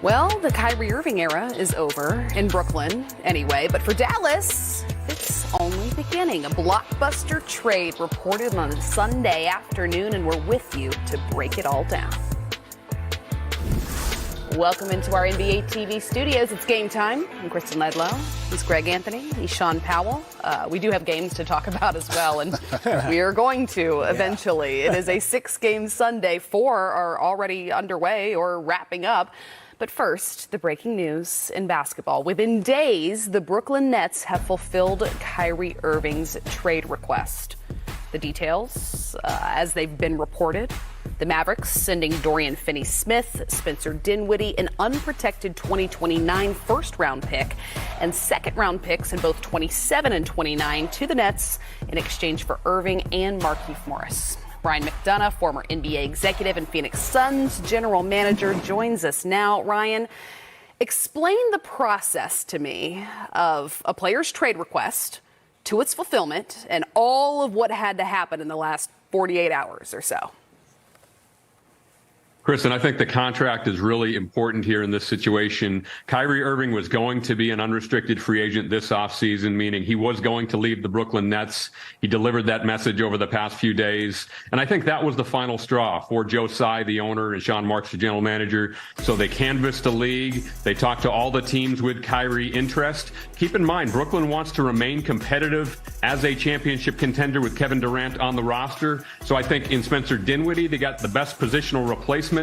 Well, the Kyrie Irving era is over in Brooklyn anyway, but for Dallas, it's only beginning. A blockbuster trade reported on Sunday afternoon, and we're with you to break it all down. Welcome into our NBA TV studios. It's game time. I'm Kristen Ledlow. He's Greg Anthony. He's Sean Powell. We do have games to talk about as well, and we are going to eventually. It is a 6-game Sunday. 4 are already underway or wrapping up. But first, the breaking news in basketball. Within days, the Brooklyn Nets have fulfilled Kyrie Irving's trade request. The details, as they've been reported: the Mavericks sending Dorian Finney-Smith, Spencer Dinwiddie, an unprotected 2029 first-round pick, and second-round picks in both 27 and 29 to the Nets in exchange for Irving and Markieff Morris. Ryan McDonough, former NBA executive and Phoenix Suns general manager, joins us now. Ryan, explain the process to me of a player's trade request to its fulfillment and all of what had to happen in the last 48 hours or so. Kristen, I think the contract is really important here in this situation. Kyrie Irving was going to be an unrestricted free agent this offseason, meaning he was going to leave the Brooklyn Nets. He delivered that message over the past few days. And I think that was the final straw for Joe Tsai, the owner, and Sean Marks, the general manager. So they canvassed the league. They talked to all the teams with Kyrie interest. Keep in mind, Brooklyn wants to remain competitive as a championship contender with Kevin Durant on the roster. So I think in Spencer Dinwiddie, they got the best positional replacement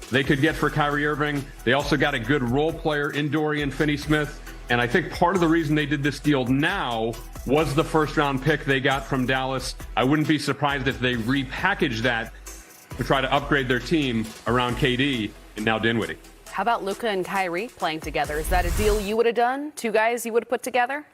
they could get for Kyrie Irving. They also got a good role player in Dorian Finney-Smith. And I think part of the reason they did this deal now was the first-round pick they got from Dallas. I wouldn't be surprised if they repackaged that to try to upgrade their team around KD and now Dinwiddie. How about Luka and Kyrie playing together? Is that a deal you would have done? 2 guys you would have put together?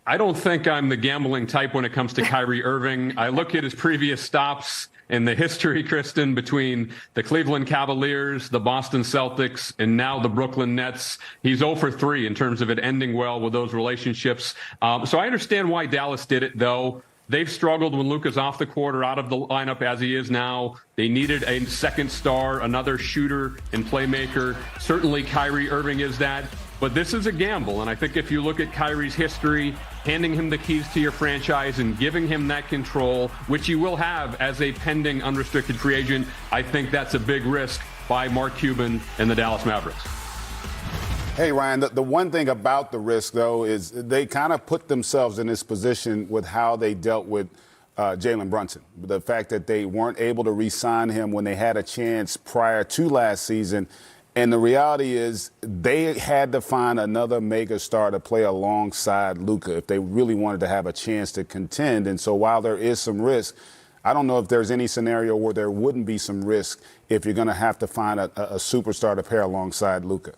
I don't think I'm the gambling type when it comes to Kyrie Irving. I look at his previous stops in the history, Kristen, between the Cleveland Cavaliers, the Boston Celtics, and now the Brooklyn Nets. He's 0 for 3 in terms of it ending well with those relationships. So I understand why Dallas did it, though. They've struggled when Luka's off the court or out of the lineup as he is now. They needed a second star, another shooter and playmaker. Certainly Kyrie Irving is that. But this is a gamble, and I think if you look at Kyrie's history, handing him the keys to your franchise and giving him that control, which you will have as a pending unrestricted free agent, I think that's a big risk by Mark Cuban and the Dallas Mavericks. Hey, Ryan, the one thing about the risk, though, is they kind of put themselves in this position with how they dealt with Jalen Brunson. The fact that they weren't able to re-sign him when they had a chance prior to last season. And the reality is they had to find another mega star to play alongside Luka if they really wanted to have a chance to contend. And so while there is some risk, I don't know if there's any scenario where there wouldn't be some risk if you're going to have to find a superstar to pair alongside Luka.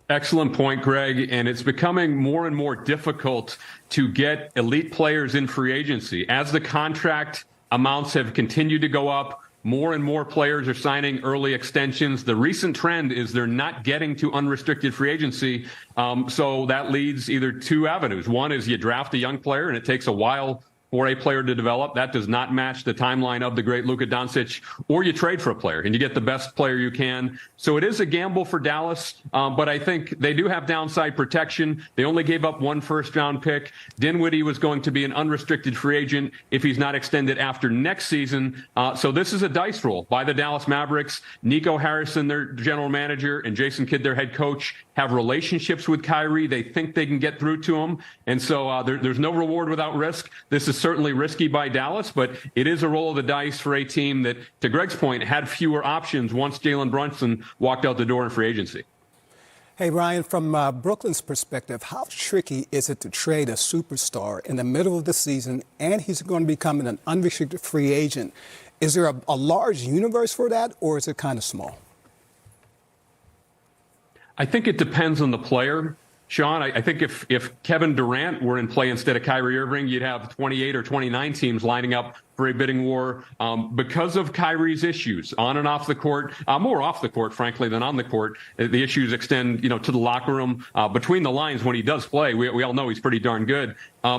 Excellent point, Greg. And it's becoming more and more difficult to get elite players in free agency. As the contract amounts have continued to go up, more and more players are signing early extensions. The recent trend is they're not getting to unrestricted free agency. So that leads either 2 avenues. One is you draft a young player and it takes a while for a player to develop. That does not match the timeline of the great Luka Doncic. Or you trade for a player and you get the best player you can. So it is a gamble for Dallas, but I think they do have downside protection. They only gave up 1 first-round pick. Dinwiddie was going to be an unrestricted free agent if he's not extended after next season. So this is a dice roll by the Dallas Mavericks. Nico Harrison, their general manager, and Jason Kidd, their head coach, have relationships with Kyrie. They think they can get through to him. And so there's no reward without risk. This is certainly risky by Dallas, but it is a roll of the dice for a team that, to Greg's point, had fewer options once Jalen Brunson walked out the door in free agency. Hey, Ryan, from Brooklyn's perspective, how tricky is it to trade a superstar in the middle of the season and he's going to become an unrestricted free agent? Is there a large universe for that, or is it kind of small? I think it depends on the player. Sean, I think if Kevin Durant were in play instead of Kyrie Irving, you'd have 28 or 29 teams lining up for a bidding war because of Kyrie's issues on and off the court, more off the court, frankly, than on the court. The issues extend, to the locker room, between the lines when he does play. We all know he's pretty darn good.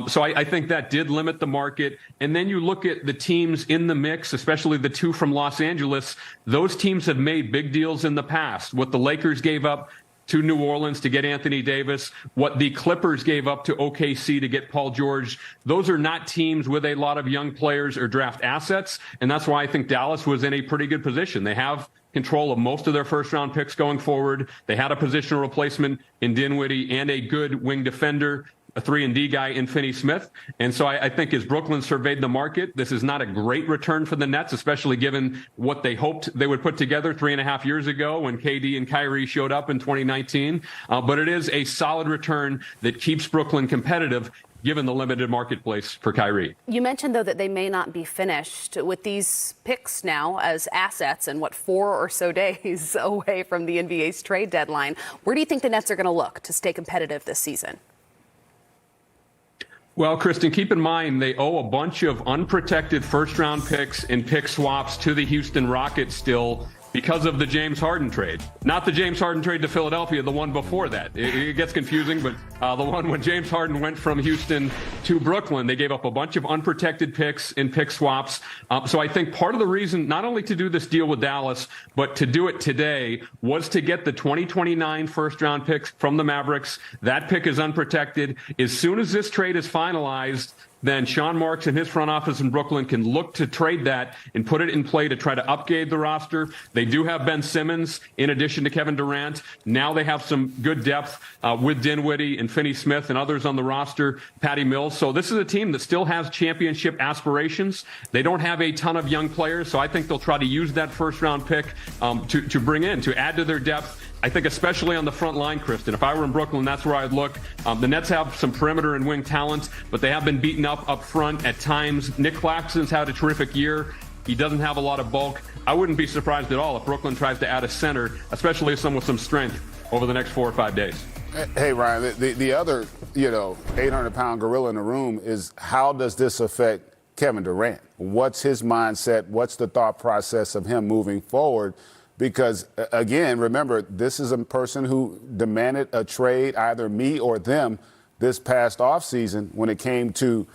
So I think that did limit the market. And then you look at the teams in the mix, especially the two from Los Angeles. Those teams have made big deals in the past. What the Lakers gave up to New Orleans to get Anthony Davis, what the Clippers gave up to OKC to get Paul George. Those are not teams with a lot of young players or draft assets, and that's why I think Dallas was in a pretty good position. They have control of most of their first-round picks going forward. They had a positional replacement in Dinwiddie and a good wing defender, a 3-and-D guy in Finney-Smith. And so I think as Brooklyn surveyed the market, this is not a great return for the Nets, especially given what they hoped they would put together 3.5 years ago when KD and Kyrie showed up in 2019. But it is a solid return that keeps Brooklyn competitive, given the limited marketplace for Kyrie. You mentioned, though, that they may not be finished with these picks now as assets and 4 or so days away from the NBA's trade deadline. Where do you think the Nets are going to look to stay competitive this season? Well, Kristen, keep in mind they owe a bunch of unprotected first-round picks and pick swaps to the Houston Rockets still because of the James Harden trade. Not the James Harden trade to Philadelphia, the one before that. It gets confusing, but the one when James Harden went from Houston to Brooklyn, they gave up a bunch of unprotected picks and pick swaps. So I think part of the reason, not only to do this deal with Dallas, but to do it today, was to get the 2029 first-round picks from the Mavericks. That pick is unprotected. As soon as this trade is finalized, then Sean Marks and his front office in Brooklyn can look to trade that and put it in play to try to upgrade the roster. They do have Ben Simmons in addition to Kevin Durant. Now they have some good depth with Dinwiddie and Finney-Smith and others on the roster, Patty Mills. So this is a team that still has championship aspirations. They don't have a ton of young players, so I think they'll try to use that first-round pick to bring in, to add to their depth. I think especially on the front line, Kristen, if I were in Brooklyn, that's where I'd look. The Nets have some perimeter and wing talent, but they have been beaten up front at times. Nick Claxton's had a terrific year. He doesn't have a lot of bulk. I wouldn't be surprised at all if Brooklyn tries to add a center, especially someone with some strength, over the next 4 or 5 days. Hey, Ryan, the other, 800-pound gorilla in the room is how does this affect Kevin Durant? What's his mindset? What's the thought process of him moving forward? Because, again, remember, this is a person who demanded a trade, either me or them, this past offseason when it came to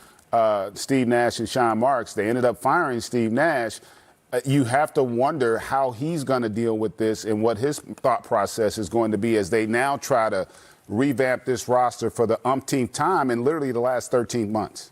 Steve Nash and Sean Marks. They ended up firing Steve Nash. You have to wonder how he's going to deal with this and what his thought process is going to be as they now try to revamp this roster for the umpteenth time in literally the last 13 months.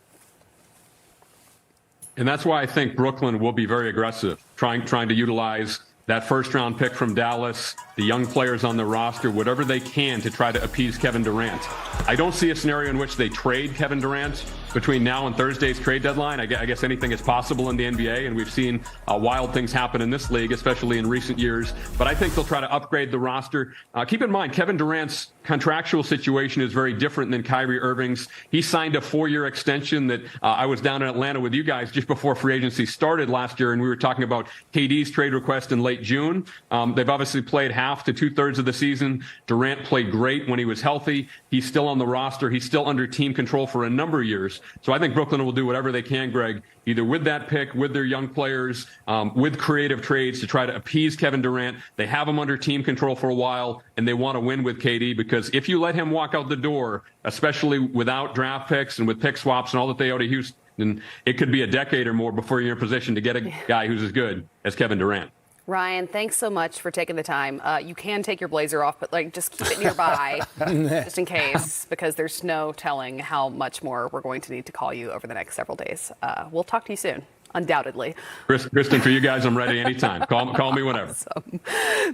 And that's why I think Brooklyn will be very aggressive, trying to utilize that first-round pick from Dallas, the young players on the roster, whatever they can to try to appease Kevin Durant. I don't see a scenario in which they trade Kevin Durant between now and Thursday's trade deadline. I guess anything is possible in the NBA, and we've seen wild things happen in this league, especially in recent years. But I think they'll try to upgrade the roster. Keep in mind, Kevin Durant's contractual situation is very different than Kyrie Irving's. He signed a 4-year extension that I was down in Atlanta with you guys just before free agency started last year, and we were talking about KD's trade request in late June. They've obviously played half to 2/3 of the season. Durant played great when he was healthy. He's still on the roster. He's still under team control for a number of years. So I think Brooklyn will do whatever they can, Greg, either with that pick, with their young players, with creative trades to try to appease Kevin Durant. They have him under team control for a while, and they want to win with KD because if you let him walk out the door, especially without draft picks and with pick swaps and all that they owe to Houston, it could be a decade or more before you're in a position to get a guy who's as good as Kevin Durant. Ryan, thanks so much for taking the time. You can take your blazer off, but just keep it nearby just in case, because there's no telling how much more we're going to need to call you over the next several days. We'll talk to you soon, undoubtedly. Kristen, for you guys, I'm ready anytime. Call me whenever. Awesome.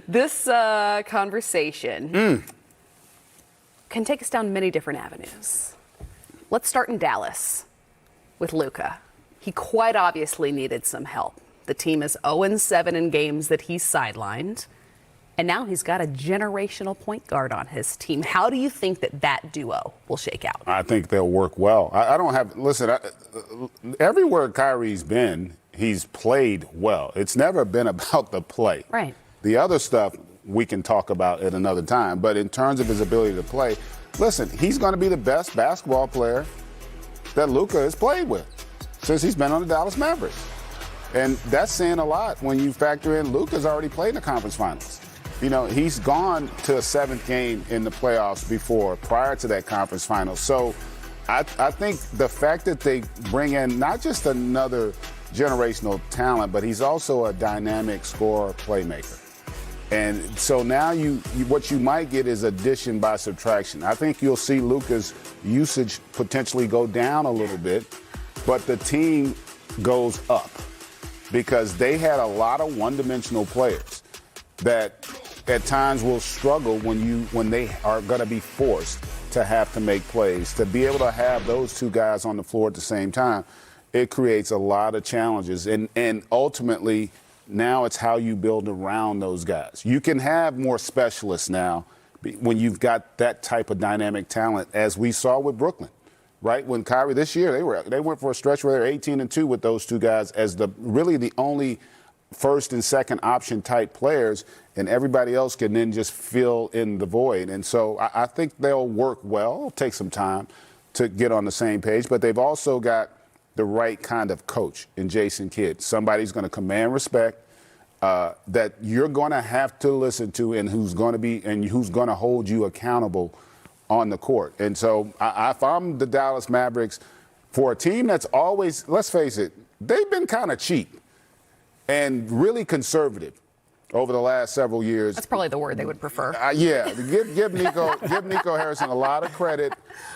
This conversation can take us down many different avenues. Let's start in Dallas with Luka. He quite obviously needed some help. The team is 0-7 in games that he's sidelined, and now he's got a generational point guard on his team. How do you think that duo will shake out? I think they'll work well. Everywhere Kyrie's been, he's played well. It's never been about the play. Right. The other stuff we can talk about at another time, but in terms of his ability to play, listen, he's going to be the best basketball player that Luka has played with since he's been on the Dallas Mavericks. And that's saying a lot when you factor in Luka's already played in the conference finals. You know, he's gone to a 7th game in the playoffs before, prior to that conference final. So I think the fact that they bring in not just another generational talent, but he's also a dynamic scorer, playmaker. And so now what you might get is addition by subtraction. I think you'll see Luka's usage potentially go down a little bit, but the team goes up because they had a lot of one-dimensional players that at times will struggle when they are going to be forced to have to make plays. To be able to have those two guys on the floor at the same time, it creates a lot of challenges. And ultimately, now it's how you build around those guys. You can have more specialists now when you've got that type of dynamic talent, as we saw with Brooklyn, right? When Kyrie this year, they went for a stretch where they're 18-2 with those two guys as really the only first and second option type players, and everybody else can then just fill in the void. And so I think they'll work well. It'll take some time to get on the same page, but they've also got the right kind of coach in Jason Kidd. Somebody's going to command respect, that you're going to have to listen to, and who's going to hold you accountable on the court. And so if I'm the Dallas Mavericks, for a team that's always, let's face it, they've been kind of cheap and really conservative over the last several years. That's probably the word they would prefer. Yeah, give Nico Harrison a lot of credit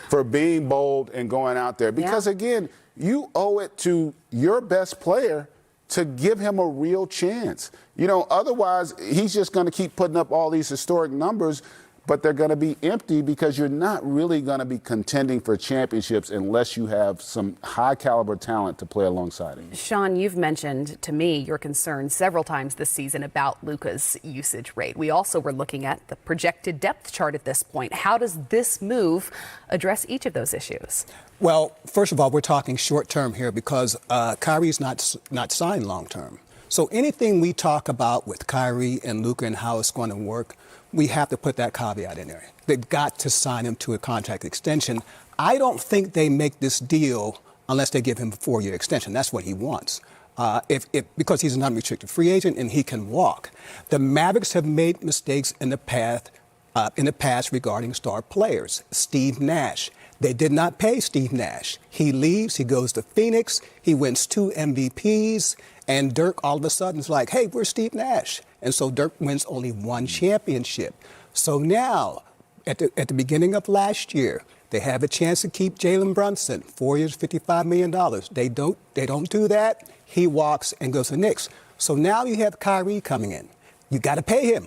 for being bold and going out there. Because, again, you owe it to your best player to give him a real chance. You know, otherwise, he's just going to keep putting up all these historic numbers, but they're going to be empty because you're not really going to be contending for championships unless you have some high-caliber talent to play alongside him. Sean, you've mentioned to me your concerns several times this season about Luka's usage rate. We also were looking at the projected depth chart at this point. How does this move address each of those issues? Well, first of all, we're talking short-term here because Kyrie's not signed long-term. So anything we talk about with Kyrie and Luka and how it's going to work, we have to put that caveat in there. They've got to sign him to a contract extension. I don't think they make this deal unless they give him a 4-year extension. That's what he wants. Because he's an unrestricted free agent and he can walk. The Mavericks have made mistakes in the past regarding star players. Steve Nash. They did not pay Steve Nash. He leaves, he goes to Phoenix, he wins 2 MVPs, and Dirk all of a sudden is like, hey, where's Steve Nash? And so Dirk wins only 1 championship. So now, at the beginning of last year, they have a chance to keep Jalen Brunson, 4 years, $55 million. They don't do that. He walks and goes to the Knicks. So now you have Kyrie coming in. You got to pay him.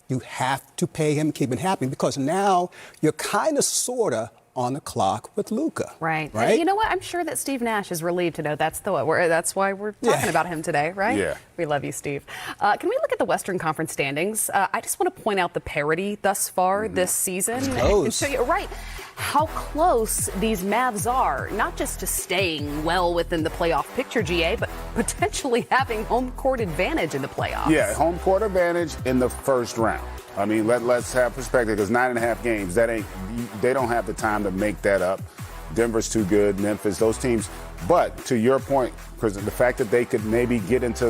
You have to pay him, keep him happy, because now you're kind of, sort of, on the clock with Luka. Right. You know what? I'm sure that Steve Nash is relieved to know that's why we're talking about him today, right? Yeah. We love you, Steve. Can we look at the Western Conference standings? I just want to point out the parity thus far this season and show you how close these Mavs are, not just to staying well within the playoff picture, GA, but potentially having home court advantage in the playoffs. Yeah, home court advantage in the first round. I mean, let's have perspective, because 9.5 games, they don't have the time to make that up. Denver's too good, Memphis, those teams. But to your point, Chris, the fact that they could maybe get into